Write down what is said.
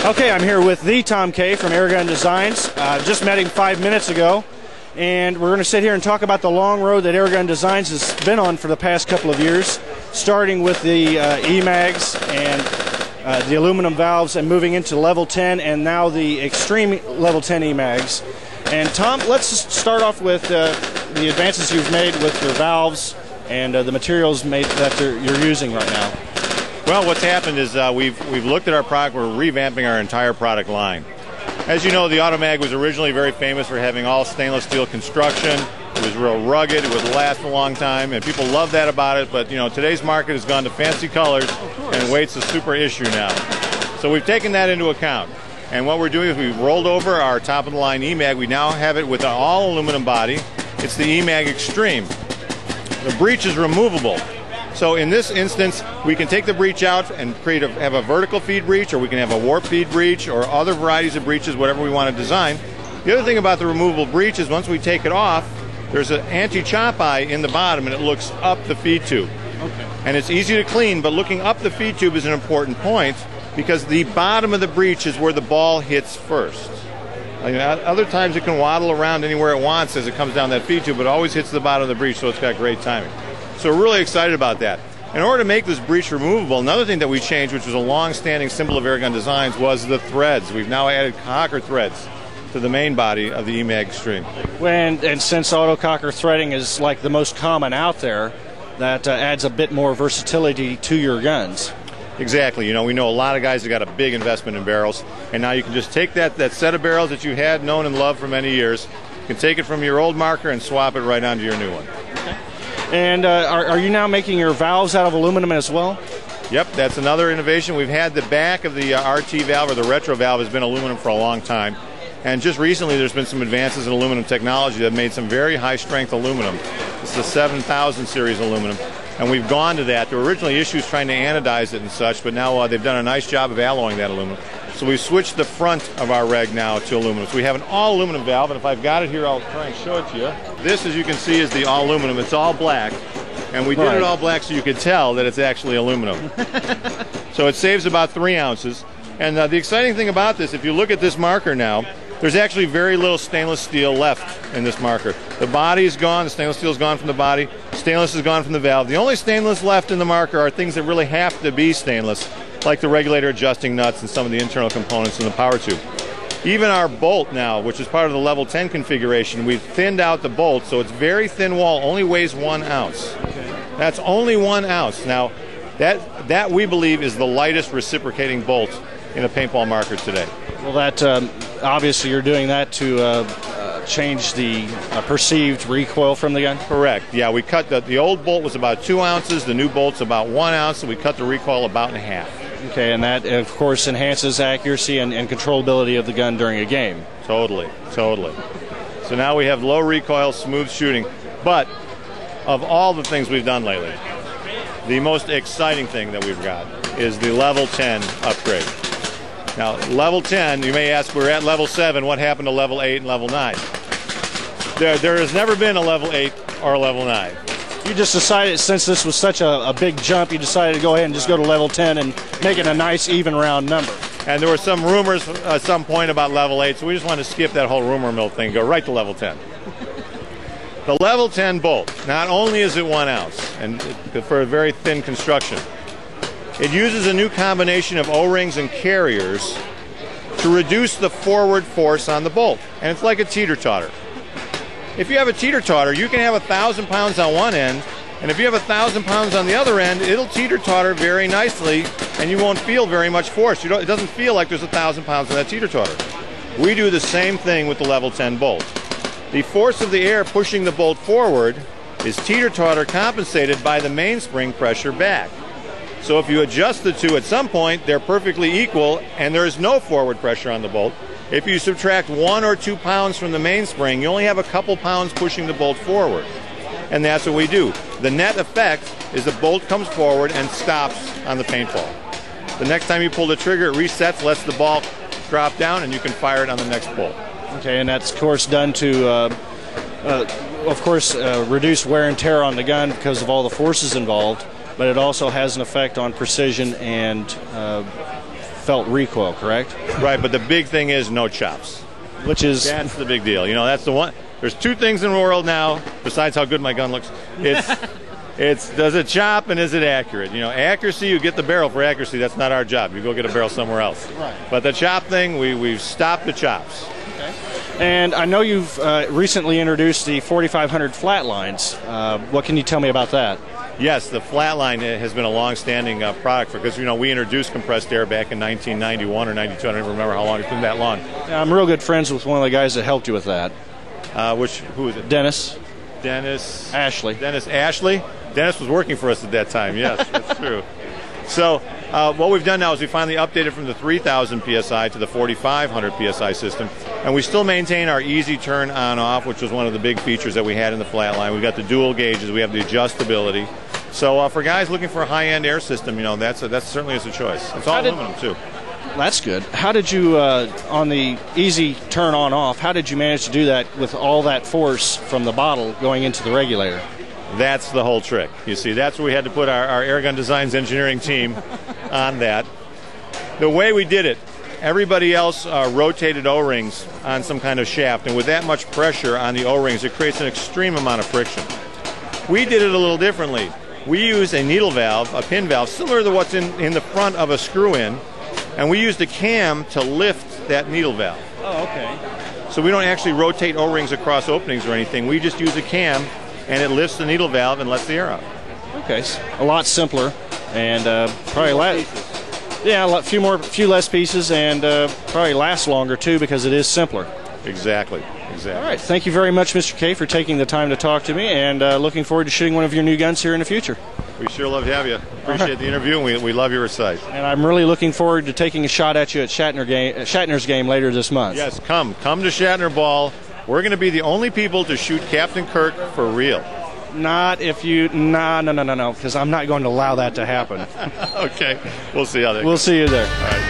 Okay, I'm here with the Tom Kaye from Airgun Designs. Just met him 5 minutes ago, and we're going to sit here and talk about the long road that Airgun Designs has been on for the past couple of years, starting with the E-mags and the aluminum valves and moving into level 10 and now the extreme level 10 E-mags. And Tom, let's start off with the advances you've made with your valves and the materials that you're using right now. Well, what's happened is we've looked at our product. We're revamping our entire product line. As you know, the Automag was originally very famous for having all stainless steel construction. It was real rugged. It would last a long time, and people love that about it. But you know, today's market has gone to fancy colors, and weight's a super issue now. So we've taken that into account. And what we're doing is we've rolled over our top-of-the-line E-mag. We now have it with an all-aluminum body. It's the E-mag Extreme. The breech is removable. So in this instance, we can take the breech out and have a vertical feed breech, or we can have a warp feed breech, or other varieties of breeches, whatever we want to design. The other thing about the removable breech is once we take it off, there's an anti-chop eye in the bottom, and it looks up the feed tube. Okay. And it's easy to clean, but looking up the feed tube is an important point because the bottom of the breech is where the ball hits first. Other times it can waddle around anywhere it wants as it comes down that feed tube, but it always hits the bottom of the breech, so it's got great timing. So we're really excited about that. In order to make this breech removable, another thing that we changed, which was a long-standing symbol of Airgun Designs, was the threads. We've now added cocker threads to the main body of the E-mag Extreme. And since auto-cocker threading is like the most common out there, that adds a bit more versatility to your guns. Exactly. You know, we know a lot of guys that got a big investment in barrels, and now you can just take that set of barrels that you had known and loved for many years, you can take it from your old marker and swap it right onto your new one. Okay. And are you now making your valves out of aluminum as well? Yep, that's another innovation. We've had the back of the RT valve, or the retro valve, has been aluminum for a long time. And just recently there's been some advances in aluminum technology that made some very high-strength aluminum. This is the 7000 series aluminum. And we've gone to that. There were originally issues trying to anodize it and such, but now they've done a nice job of alloying that aluminum. So we've switched the front of our reg now to aluminum. So we have an all-aluminum valve, and if I've got it here, I'll try and show it to you. This, as you can see, is the all-aluminum. It's all black, and we did it all black so you could tell that it's actually aluminum. So it saves about 3 ounces. And the exciting thing about this, if you look at this marker now, there's actually very little stainless steel left in this marker. The body is gone, the stainless steel is gone from the body, stainless is gone from the valve. The only stainless left in the marker are things that really have to be stainless, like the regulator adjusting nuts and some of the internal components in the power tube. Even our bolt now, which is part of the level 10 configuration, we've thinned out the bolt, so it's very thin wall, only weighs 1 ounce. Okay. That's only 1 ounce. Now, that we believe is the lightest reciprocating bolt in a paintball marker today. Well, that obviously you're doing that to change the perceived recoil from the gun? Correct. Yeah, we cut the old bolt was about 2 ounces, the new bolt's about 1 ounce, so we cut the recoil about in half. Okay, and that, of course, enhances accuracy and controllability of the gun during a game. Totally, totally. So now we have low recoil, smooth shooting. But of all the things we've done lately, the most exciting thing that we've got is the level 10 upgrade. Now, level 10, you may ask, we're at level 7, what happened to level 8 and level 9? There has never been a level 8 or a level 9. You just decided, since this was such a big jump, you decided to go ahead and just go to level 10 and make it a nice, even round number. And there were some rumors at some point about level 8, so we just wanted to skip that whole rumor mill thing and go right to level 10. The level 10 bolt, not only is it 1 ounce, and for a very thin construction, it uses a new combination of O-rings and carriers to reduce the forward force on the bolt. And it's like a teeter-totter. If you have a teeter-totter, you can have 1,000 pounds on one end, and if you have 1,000 pounds on the other end, it'll teeter-totter very nicely, and you won't feel very much force. It doesn't feel like there's 1,000 pounds on that teeter-totter. We do the same thing with the level 10 bolt. The force of the air pushing the bolt forward is teeter-totter compensated by the mainspring pressure back. So if you adjust the two at some point, they're perfectly equal and there is no forward pressure on the bolt. If you subtract 1 or 2 pounds from the mainspring, you only have a couple pounds pushing the bolt forward. And that's what we do. The net effect is the bolt comes forward and stops on the paintball. The next time you pull the trigger, it resets, lets the ball drop down, and you can fire it on the next bolt. Okay, and that's, of course, done to, reduce wear and tear on the gun because of all the forces involved, but it also has an effect on precision and felt recoil, correct? Right, but the big thing is no chops. That's the big deal. You know, that's the one. There's two things in the world now, besides how good my gun looks. It's does it chop and is it accurate? You know, accuracy, you get the barrel for accuracy. That's not our job. You go get a barrel somewhere else. Right. But the chop thing, we've stopped the chops. Okay. And I know you've recently introduced the 4500 flatlines. What can you tell me about that? Yes, the flatline has been a long-standing product because, you know, we introduced compressed air back in 1991 or 92. I don't even remember how long. It's been that long. Yeah, I'm real good friends with one of the guys that helped you with that. Who is it? Dennis Ashley. Dennis was working for us at that time. Yes, that's true. So what we've done now is we finally updated from the 3,000 PSI to the 4,500 PSI system. And we still maintain our easy turn on-off, which was one of the big features that we had in the flatline. We've got the dual gauges. We have the adjustability. So for guys looking for a high-end air system, you know, that certainly is a choice. It's all aluminum, too. That's good. How did you, on the easy turn on-off, how did you manage to do that with all that force from the bottle going into the regulator? That's the whole trick. You see, that's where we had to put our Airgun Designs engineering team on that. The way we did it, everybody else rotated O-rings on some kind of shaft, and with that much pressure on the O-rings, it creates an extreme amount of friction. We did it a little differently. We used a needle valve, a pin valve, similar to what's in the front of a screw-in, and we used a cam to lift that needle valve. Oh, okay. So we don't actually rotate O-rings across openings or anything. We just use a cam, and it lifts the needle valve and lets the air out. Okay, a lot simpler, and probably a few less pieces, and probably lasts longer too because it is simpler. Exactly. All right, thank you very much, Mr. Kaye, for taking the time to talk to me, and looking forward to shooting one of your new guns here in the future. We sure love to have you. Appreciate the interview, and we love your site. And I'm really looking forward to taking a shot at you at Shatner's game later this month. Yes, come to Shatner Ball. We're going to be the only people to shoot Captain Kirk for real. Not if you... No, because I'm not going to allow that to happen. Okay. We'll see how that goes. We'll see you there. All right.